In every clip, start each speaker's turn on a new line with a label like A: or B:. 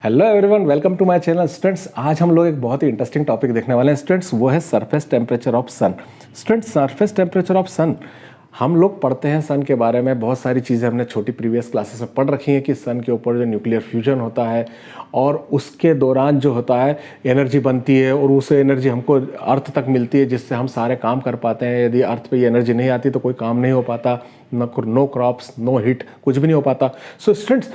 A: Hello everyone, welcome to my channel. Students, आज हम लोग एक बहुत ही इंटरेस्टिंग टॉपिक देखने वाले हैं स्टूडेंट्स। वो है surface temperature of sun. Students, surface temperature of sun, हम लोग पढ़ते हैं सन के बारे में। बहुत सारी चीज़ें हमने छोटी प्रीवियस क्लासेस में पढ़ रखी हैं कि सन के ऊपर जो न्यूक्लियर फ्यूजन होता है और उसके दौरान जो होता है एनर्जी बनती है और उस एनर्जी हमको अर्थ तक मिलती है, जिससे हम सारे काम कर पाते हैं। यदि अर्थ पे ये एनर्जी नहीं आती तो कोई काम नहीं हो पाता, नो क्रॉप्स, नो हीट, कुछ भी नहीं हो पाता। सो स्टूडेंट्स,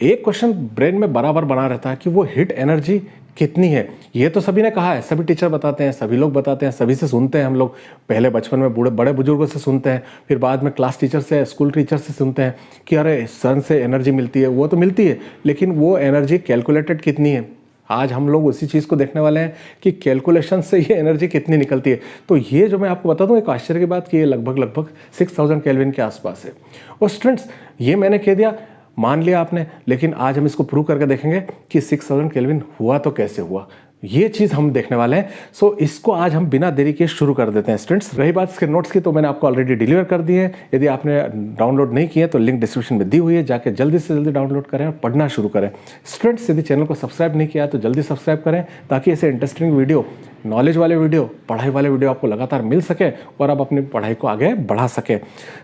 A: एक क्वेश्चन ब्रेन में बराबर बना रहता है कि वो हीट एनर्जी कितनी है। ये तो सभी ने कहा है, सभी टीचर बताते हैं, सभी लोग बताते हैं, सभी से सुनते हैं हम लोग। पहले बचपन में बड़े बुजुर्गों से सुनते हैं, फिर बाद में क्लास टीचर से, स्कूल टीचर से सुनते हैं कि अरे सन से एनर्जी मिलती है। वो तो मिलती है, लेकिन वो एनर्जी कैलकुलेटेड कितनी है। आज हम लोग उसी चीज़ को देखने वाले हैं कि कैलकुलेशन से ये एनर्जी कितनी निकलती है। तो ये जो मैं आपको बता दूं, एक आश्चर्य की बात कि ये लगभग 6000 केल्विन के आसपास है। और स्टूडेंट्स, ये मैंने कह दिया, मान लिया आपने, लेकिन आज हम इसको प्रूव करके देखेंगे कि 6000 केल्विन हुआ तो कैसे हुआ। ये चीज़ हम देखने वाले हैं। सो इसको आज हम बिना देरी के शुरू कर देते हैं स्टूडेंट्स। रही बात इसके नोट्स की, तो मैंने आपको ऑलरेडी डिलीवर कर दिए हैं। यदि आपने डाउनलोड नहीं किए तो लिंक डिस्क्रिप्शन में दी हुई है, जाके जल्दी से जल्दी डाउनलोड करें और पढ़ना शुरू करें। स्टूडेंट्स, यदि चैनल को सब्सक्राइब नहीं किया तो जल्दी सब्सक्राइब करें, ताकि ऐसे इंटरेस्टिंग वीडियो, नॉलेज वाले वीडियो, पढ़ाई वाले वीडियो आपको लगातार मिल सके और आप अपनी पढ़ाई को आगे बढ़ा सके।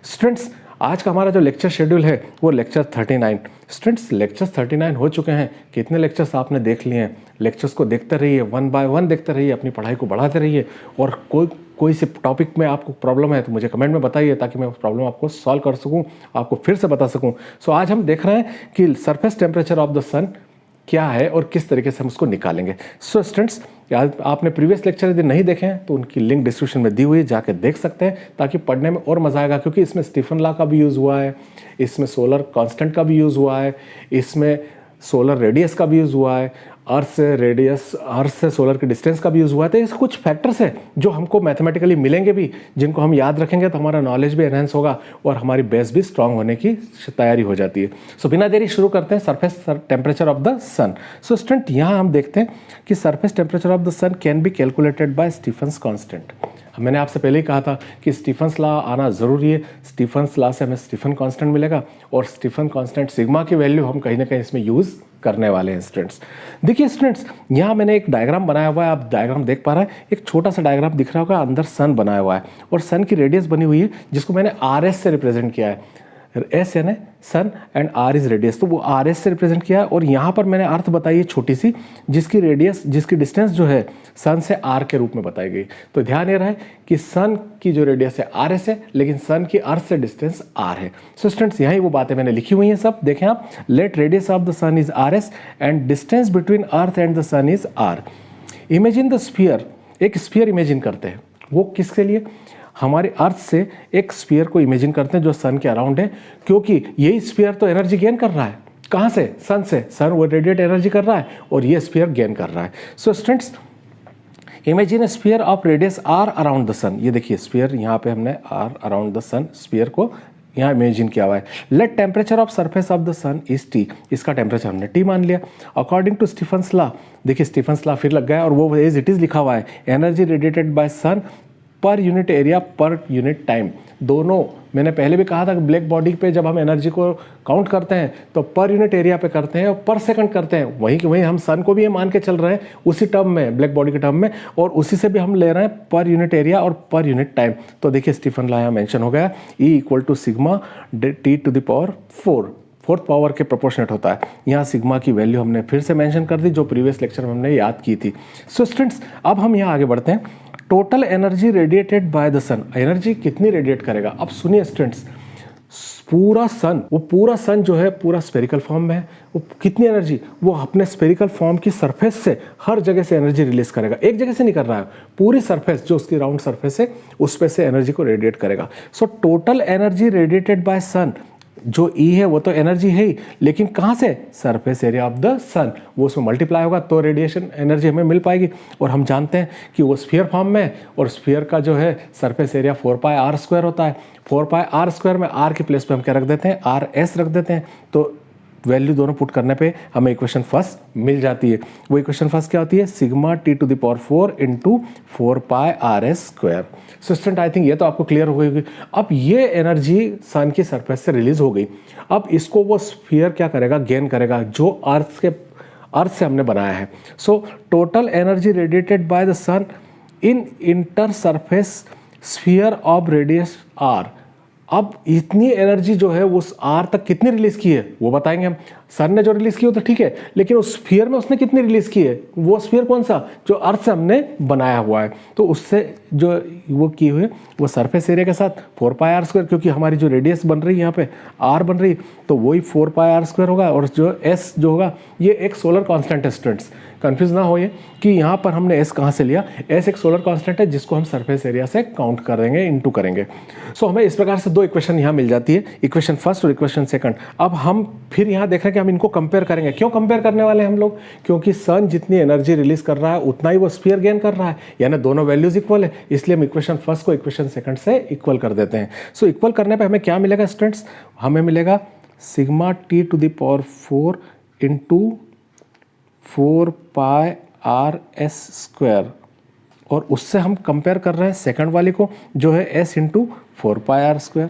A: स्टूडेंट्स, आज का हमारा जो लेक्चर शेड्यूल है वो लेक्चर 39। स्टूडेंट्स, लेक्चर्स 39 हो चुके हैं। कितने लेक्चर्स आपने देख लिए हैं। लेक्चर्स को देखते रहिए, वन बाय वन देखते रहिए, अपनी पढ़ाई को बढ़ाते रहिए। और कोई से टॉपिक में आपको प्रॉब्लम है तो मुझे कमेंट में बताइए, ताकि मैं उस प्रॉब्लम आपको सॉल्व कर सकूं, आपको फिर से बता सकूं। सो आज हम देख रहे हैं कि सरफेस टेम्परेचर ऑफ द सन क्या है और किस तरीके से हम उसको निकालेंगे। सो स्टूडेंट्स, आपने प्रीवियस लेक्चर यदि नहीं देखे हैं तो उनकी लिंक डिस्क्रिप्शन में दी हुई है, जाके देख सकते हैं, ताकि पढ़ने में और मजा आएगा। क्योंकि इसमें स्टीफन लॉ का भी यूज़ हुआ है, इसमें सोलर कांस्टेंट का भी यूज़ हुआ है, इसमें सोलर रेडियस का भी यूज़ हुआ है, अर्थ से सोलर के डिस्टेंस का भी यूज़ हुआ है। तो ऐसे कुछ फैक्टर्स हैं जो हमको मैथमेटिकली मिलेंगे भी, जिनको हम याद रखेंगे तो हमारा नॉलेज भी एनहेंस होगा और हमारी बेस भी स्ट्रांग होने की तैयारी हो जाती है। सो बिना देरी शुरू करते हैं surface temperature of the sun. So student, यहाँ हम देखते हैं कि surface temperature of the sun can be calculated by Stefan's constant. मैंने आपसे पहले ही कहा था कि स्टीफन्स लॉ आना ज़रूरी है। स्टीफन्स लॉ से हमें स्टीफन कांस्टेंट मिलेगा, और स्टीफन कांस्टेंट सिग्मा की वैल्यू हम कहीं ना कहीं इसमें यूज़ करने वाले हैं स्टूडेंट्स। देखिए स्टूडेंट्स, यहाँ मैंने एक डायग्राम बनाया हुआ है, आप डायग्राम देख पा रहे हैं। एक छोटा सा डायग्राम दिख रहा होगा, अंदर सन बनाया हुआ है और सन की रेडियस बनी हुई है, जिसको मैंने RS से रिप्रेजेंट किया है। एस यानी सन एंड आर इज रेडियस, तो वो RS से रिप्रेजेंट किया है। और यहाँ पर मैंने अर्थ बताई है छोटी सी, जिसकी रेडियस, जिसकी डिस्टेंस जो है सन से R के रूप में बताई गई। तो ध्यान ये रहा है कि सन की जो रेडियस है RS है, लेकिन सन की अर्थ से डिस्टेंस R है। सो स्टूडेंट्स, यही वो बातें मैंने लिखी हुई हैं सब, देखें आप। Let radius of the sun is RS and distance between earth and the sun is R। Imagine the sphere, एक स्फीयर इमेजिन करते हैं। वो किसके लिए? हमारे अर्थ से एक स्फीयर को इमेजिन करते हैं जो सन के अराउंड है, क्योंकि यही स्फीयर तो एनर्जी गेन कर रहा है। कहाँ से? सन से। सन वो रेडिएट एनर्जी कर रहा है और ये स्फीयर गेन कर रहा है। So students, imagine a sphere of radius R around the sun. ये देखिए स्फीयर, यहाँ पे हमने R around the sun sphere को यहाँ इमेजिन किया हुआ है। Let temperature of surface of the sun is T। इसका टेम्परेचर हमने T मान लिया। अकॉर्डिंग टू स्टीफन्स लॉ, देखिए स्टीफन्स लॉ फिर लग गया, और वो एज इट इज लिखा हुआ है, एनर्जी रेडिएटेड बाय सन पर यूनिट एरिया पर यूनिट टाइम। दोनों, मैंने पहले भी कहा था कि ब्लैक बॉडी पे जब हम एनर्जी को काउंट करते हैं तो पर यूनिट एरिया पे करते हैं और पर सेकंड करते हैं। वहीं हम सन को भी ये मान के चल रहे हैं उसी टर्म में, ब्लैक बॉडी के टर्म में, और उसी से भी हम ले रहे हैं पर यूनिट एरिया और पर यूनिट टाइम। तो देखिए स्टीफन लॉ यहाँ मेंशन हो गया, E = sigma T⁴ fourth power के प्रोपोर्शनेट होता है। यहाँ सिग्मा की वैल्यू हमने फिर से मेंशन कर दी, जो प्रीवियस लेक्चर में हमने याद की थी। सो स्टूडेंट्स, अब हम यहाँ आगे बढ़ते हैं। Total energy radiated by the sun, energy कितनी रेडिएट करेगा? अब सुनिए स्टूडेंट्स, पूरा सन जो है पूरा स्फेरिकल फॉर्म में है। वो कितनी एनर्जी, वो अपने स्फेरिकल फॉर्म की सरफेस से हर जगह से एनर्जी रिलीज करेगा। एक जगह से नहीं कर रहा है, पूरी सरफेस जो उसकी राउंड सरफेस है उस पे से एनर्जी को रेडिएट करेगा। So total energy radiated by sun, जो E है वो तो एनर्जी है ही, लेकिन कहाँ से? सरफेस एरिया ऑफ द सन, वो उसमें मल्टीप्लाई होगा तो रेडिएशन एनर्जी हमें मिल पाएगी। और हम जानते हैं कि वो स्फीयर फॉर्म में है, और स्फीयर का जो है सरफेस एरिया 4πr² होता है। 4πr² में R के प्लेस पे हम क्या रख देते हैं? RS रख देते हैं। तो वैल्यू दोनों पुट करने पे हमें इक्वेशन फर्स्ट मिल जाती है। वो इक्वेशन फर्स्ट क्या होती है? Sigma T⁴ × 4πRS²। So student, I think ये तो आपको क्लियर हो गई होगी। अब ये एनर्जी सन की सरफेस से रिलीज हो गई। अब इसको वो स्फीयर क्या करेगा? गेन करेगा। जो अर्थ से हमने बनाया है। So total energy radiated by the sun in inter surface sphere of radius R. अब इतनी एनर्जी जो है उस आर तक कितनी रिलीज की है वो बताएंगे हम। सन ने जो रिलीज की हो तो ठीक है, लेकिन उस स्फीयर में उसने कितनी रिलीज की है, वो स्फीयर कौन सा जो अर्थ से हमने बनाया हुआ है, तो उससे जो वो की हुई वो सरफेस एरिया के साथ 4πr², क्योंकि हमारी जो रेडियस बन रही है यहाँ पे आर बन रही, तो वही 4πr² होगा। और जो एस जो होगा ये एक सोलर कॉन्स्टेंट है स्टूडेंट्स, कंफ्यूज ना होइए कि यहाँ पर हमने एस कहाँ से लिया। एस एक सोलर कांस्टेंट है जिसको हम सरफेस एरिया से काउंट करेंगे, इनटू करेंगे। सो हमें इस प्रकार से दो इक्वेशन यहाँ मिल जाती है, इक्वेशन फर्स्ट और इक्वेशन सेकंड। अब हम फिर यहाँ देख रहे हैं कि हम इनको कंपेयर करेंगे। क्यों कंपेयर करने वाले हैं हम लोग, क्योंकि सन जितनी एनर्जी रिलीज कर रहा है उतना ही वो स्फीयर गेन कर रहा है, यानी दोनों वैल्यूज इक्वल है, इसलिए हम इक्वेशन फर्स्ट को इक्वेशन सेकंड से इक्वल कर देते हैं। सो इक्वल करने पर हमें क्या मिलेगा स्टूडेंट्स, हमें मिलेगा सिग्मा T⁴ इंटू 4πr², और उससे हम कंपेयर कर रहे हैं सेकंड वाली को जो है s into 4πr²,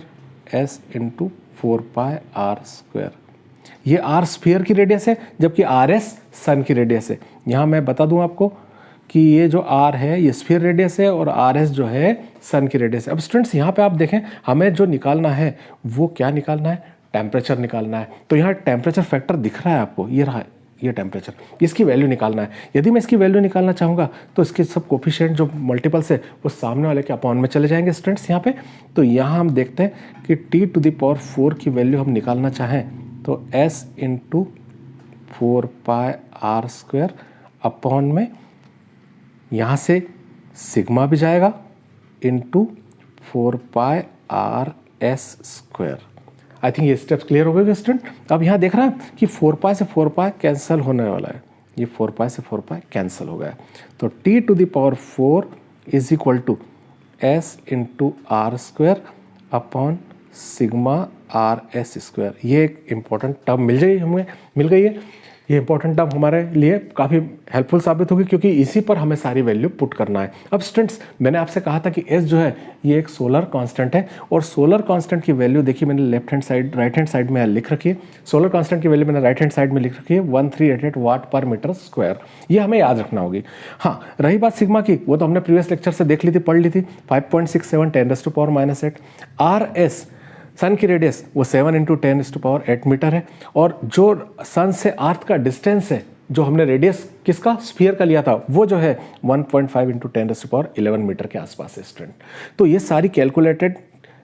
A: s into 4πr²। ये r स्फीयर की रेडियस है जबकि rs सन की रेडियस है। यहाँ मैं बता दूं आपको कि ये जो r है ये स्फीयर रेडियस है और rs जो है सन की रेडियस है। अब स्टूडेंट्स यहाँ पे आप देखें हमें जो निकालना है वो क्या निकालना है, टेम्परेचर निकालना है। तो यहाँ टेम्परेचर फैक्टर दिख रहा है आपको, ये रहा ये टेम्परेचर, इसकी वैल्यू निकालना है। यदि मैं इसकी वैल्यू निकालना चाहूँगा तो इसके सब कोफिशिएंट जो मल्टीपल्स है वो सामने वाले के अपॉन में चले जाएंगे स्टूडेंट्स यहाँ पे। तो यहाँ हम देखते हैं कि T⁴ की वैल्यू हम निकालना चाहें तो s इंटू 4πr² अपॉन में यहाँ से सिग्मा भी जाएगा इंटू 4πrs²। आई थिंक ये स्टेप्स क्लियर हो गए स्टूडेंट। अब यहाँ देख रहा है कि 4π से 4π कैंसिल होने वाला है, ये 4π से 4π कैंसिल हो गया। तो T⁴ is equal to s into r² upon sigma rs²। ये एक इंपॉर्टेंट टर्म मिल गई है। ये इंपॉर्टेंट टर्म हमारे लिए काफ़ी हेल्पफुल साबित होगी क्योंकि इसी पर हमें सारी वैल्यू पुट करना है। अब स्टूडेंट्स मैंने आपसे कहा था कि s जो है ये एक सोलर कांस्टेंट है और सोलर कांस्टेंट की वैल्यू देखिए मैंने राइट हैंड साइड में लिख रखी है। सोलर कांस्टेंट की वैल्यू मैंने राइट हैंड साइड में लिख रखी है 1388 वाट पर मीटर स्क्वायर। ये हमें याद रखना होगी। हाँ, रही बात सिग्मा की, वो तो हमने प्रीवियस लेक्चर से देख ली थी, पढ़ ली थी, 5.67 10⁻⁸ rs सन की रेडियस वो 7 इंटू 10⁸ मीटर है। और जो सन से अर्थ का डिस्टेंस है जो हमने रेडियस किसका स्फीयर का लिया था वो जो है 1.5 इंटू 10⁻11 मीटर के आसपास है स्टूडेंट। तो ये सारी कैलकुलेटेड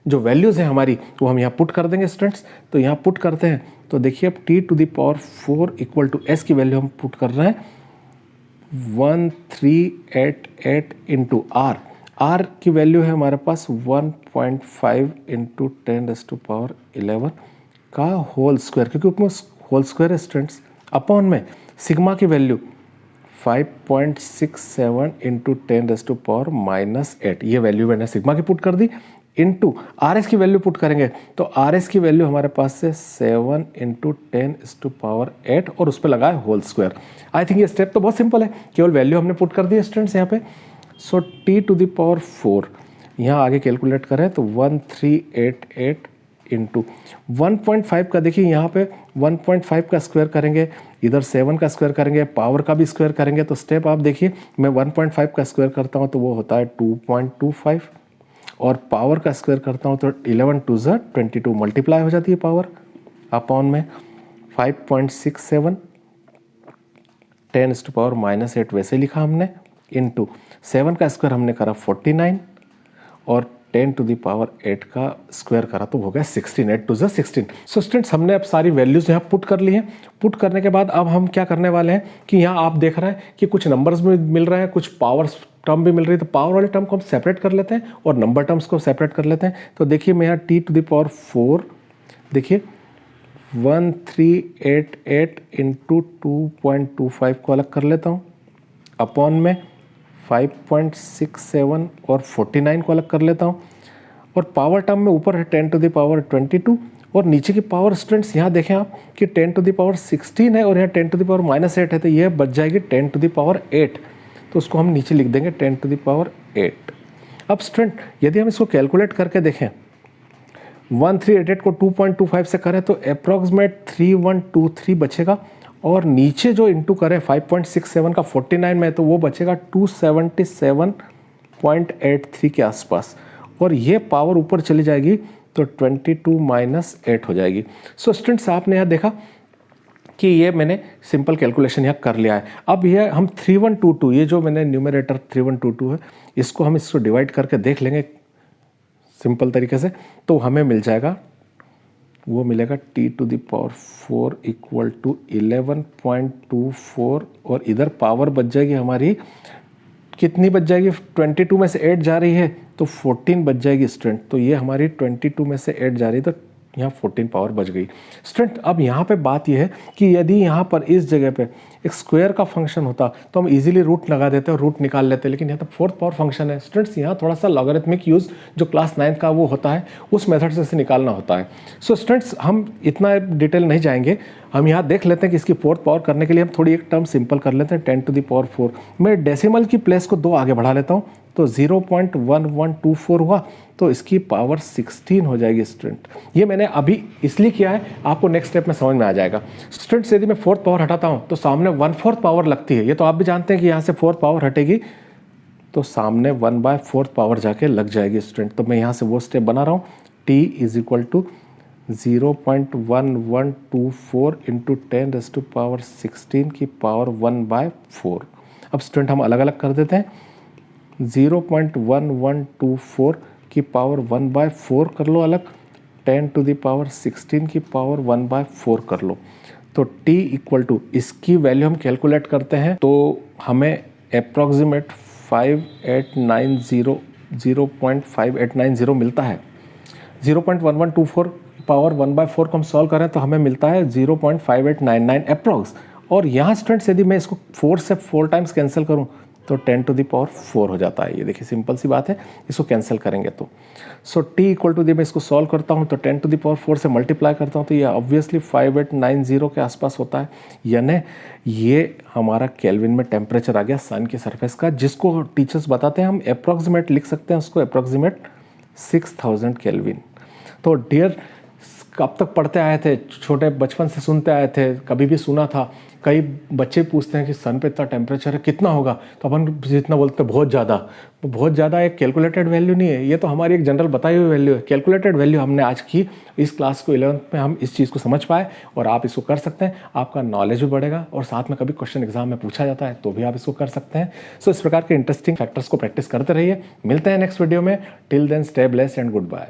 A: जो वैल्यूज़ हैं हमारी वो हम यहाँ पुट कर देंगे स्टूडेंट्स। तो यहाँ पुट करते हैं तो देखिए अब T⁴ इक्वल टू s की वैल्यू हम पुट कर रहे हैं 1388 इंटू r की वैल्यू है हमारे पास 1.5 इंटू 10⁻11 का होल स्क्वायर, क्योंकि उसमें होल स्क्वायर है स्टूडेंट्स, अपॉन में सिग्मा की वैल्यू 5.67 इंटू 10⁻⁻8। ये वैल्यू मैंने सिग्मा की पुट कर दी इंटू rs की वैल्यू पुट करेंगे तो rs की वैल्यू हमारे पास से 7 इंटू 10⁻8 और उस पर लगा है होल स्क्वायर। आई थिंक ये स्टेप तो बहुत सिंपल है, केवल वैल्यू हमने पुट कर दी स्टूडेंट्स यहाँ पे। सो T⁴ यहाँ आगे कैलकुलेट करें तो 1388 इंटू 1.5 का, देखिए यहाँ पे 1.5 का स्क्वायर करेंगे, इधर 7 का स्क्वायर करेंगे, पावर का भी स्क्वायर करेंगे। तो स्टेप आप देखिए मैं 1.5 का स्क्वायर करता हूँ तो वो होता है 2.25 और पावर का स्क्वायर करता हूँ तो 11 2 22 मल्टीप्लाई हो जाती है पावर अपॉन में 5.67 10⁻⁻8 वैसे लिखा हमने इंटू 7 का स्क्वायर हमने करा 49 और 10⁸ का स्क्वायर करा तो हो गया 16 8 2 16। सो स्टूडेंट्स हमने अब सारी वैल्यूज यहाँ पुट कर ली हैं। पुट करने के बाद अब हम क्या करने वाले हैं कि यहाँ आप देख रहे हैं कि कुछ नंबर्स भी मिल रहे हैं, कुछ पावर टर्म भी मिल रही है। तो पावर वाले टर्म को हम सेपरेट कर लेते हैं और नंबर टर्म्स को सेपरेट कर लेते हैं। तो देखिए मैं यहाँ T⁴ देखिए 1388 इंटू 2.25 को अलग कर लेता हूँ, अपॉन में 5.67 और 49 को अलग कर लेता हूँ और पावर टर्म में ऊपर है 10⁻22 और नीचे की पावर स्टूडेंट्स यहाँ देखें आप कि 10⁻16 है और यहाँ 10⁻8 है तो यह बच जाएगी 10⁸ तो उसको हम नीचे लिख देंगे 10⁸। अब स्टूडेंट यदि हम इसको कैलकुलेट करके देखें 1388 को 2.25 से करें तो अप्रॉक्सीमेट 3123 बचेगा और नीचे जो इंटू करें 5.67 का 49 में तो वो बचेगा 277.83 के आसपास, और ये पावर ऊपर चली जाएगी तो 22 - 8 हो जाएगी। सो स्टूडेंट्स आपने यहाँ देखा कि ये मैंने सिंपल कैलकुलेशन यहाँ कर लिया है। अब ये हम 3122, ये जो मैंने न्यूमरेटर 3122 है, इसको हम इसको डिवाइड करके देख लेंगे सिंपल तरीके से, तो हमें मिल जाएगा, वो मिलेगा t⁴ इक्वल टू 11.24, और इधर पावर बच जाएगी हमारी, कितनी बच जाएगी, 22 में से 8 जा रही है तो 14 बच जाएगी स्टूडेंट। तो ये हमारी 22 में से 8 जा रही है तो यहाँ 14 पावर बच गई स्टूडेंट। अब यहाँ पे बात ये है कि यदि यहाँ पर इस जगह पे एक स्क्वायर का फंक्शन होता तो हम इजीली रूट लगा देते और रूट निकाल लेते, लेकिन यहाँ तो फोर्थ पावर फंक्शन है स्टूडेंट्स, यहाँ थोड़ा सा लॉगरिथमिक यूज़ जो क्लास 9 का वो होता है उस मेथड से निकालना होता है। सो स्टूडेंट्स हम इतना डिटेल नहीं जाएंगे, हम यहाँ देख लेते हैं कि इसकी फोर्थ पावर करने के लिए हम थोड़ी एक टर्म सिंपल कर लेते हैं 10⁴। मैं डेसिमल की प्लेस को 2 आगे बढ़ा लेता हूँ तो 0.1124 हुआ, तो इसकी पावर 16 हो जाएगी स्टूडेंट। ये मैंने अभी इसलिए किया है, आपको नेक्स्ट स्टेप में समझ में आ जाएगा। स्टूडेंट्स यदि मैं फोर्थ पावर हटाता हूँ तो सामने 1/4 पावर लगती है, ये तो आप भी जानते हैं कि यहाँ से फोर्थ पावर हटेगी तो सामने 1/4 पावर जाके लग जाएगी स्टूडेंट। तो मैं यहाँ से वो स्टेप बना रहा हूँ, t is equal to 0.1124 into 10⁻16 की पावर 1/4। अब स्टूडेंट हम अलग अलग कर देते हैं, 0.1124 की पावर 1/4 कर लो अलग, 10⁻16 की पावर 1/4 कर लो, तो t इक्वल टू, इसकी वैल्यू हम कैलकुलेट करते हैं तो हमें अप्रॉक्सीमेट 0.5890 मिलता है। 0.1124 पावर 1/4 को हम सॉल्व करें तो हमें मिलता है 0.5899 अप्रॉक्स, और यहाँ स्टूडेंट्स यदि मैं इसको 4 से 4 टाइम्स कैंसिल करूँ तो 10⁴ हो जाता है। ये देखिए सिंपल सी बात है, इसको कैंसिल करेंगे तो सो t इक्वल टू, मैं इसको सॉल्व करता हूँ तो 10⁴ से मल्टीप्लाई करता हूँ तो ये ऑब्वियसली 5890 के आसपास होता है, यानी ये हमारा केल्विन में टेम्परेचर आ गया सन की सरफेस का, जिसको टीचर्स बताते हैं, हम अप्रॉक्सीमेट लिख सकते हैं उसको, अप्रॉक्सीमेट 6000 केल्विन। तो डियर, कब तक पढ़ते आए थे, छोटे बचपन से सुनते आए थे, कभी भी सुना था, कई बच्चे पूछते हैं कि सन पे इतना टेम्परेचर है कितना होगा, तो अपन जितना बोलते हैं बहुत ज़्यादा। तो बहुत ज़्यादा एक कैलकुलेटेड वैल्यू नहीं है, ये तो हमारी एक जनरल बताई हुई वैल्यू है। कैलकुलेटेड वैल्यू हमने आज की इस क्लास को 11th में हम इस चीज़ को समझ पाए, और आप इसको कर सकते हैं, आपका नॉलेज भी बढ़ेगा, और साथ में कभी क्वेश्चन एग्जाम में पूछा जाता है तो भी आप इसको कर सकते हैं। सो इस प्रकार के इंटरेस्टिंग फैक्टर्स को प्रैक्टिस करते रहिए। मिलते हैं नेक्स्ट वीडियो में, till then stay blessed and good bye.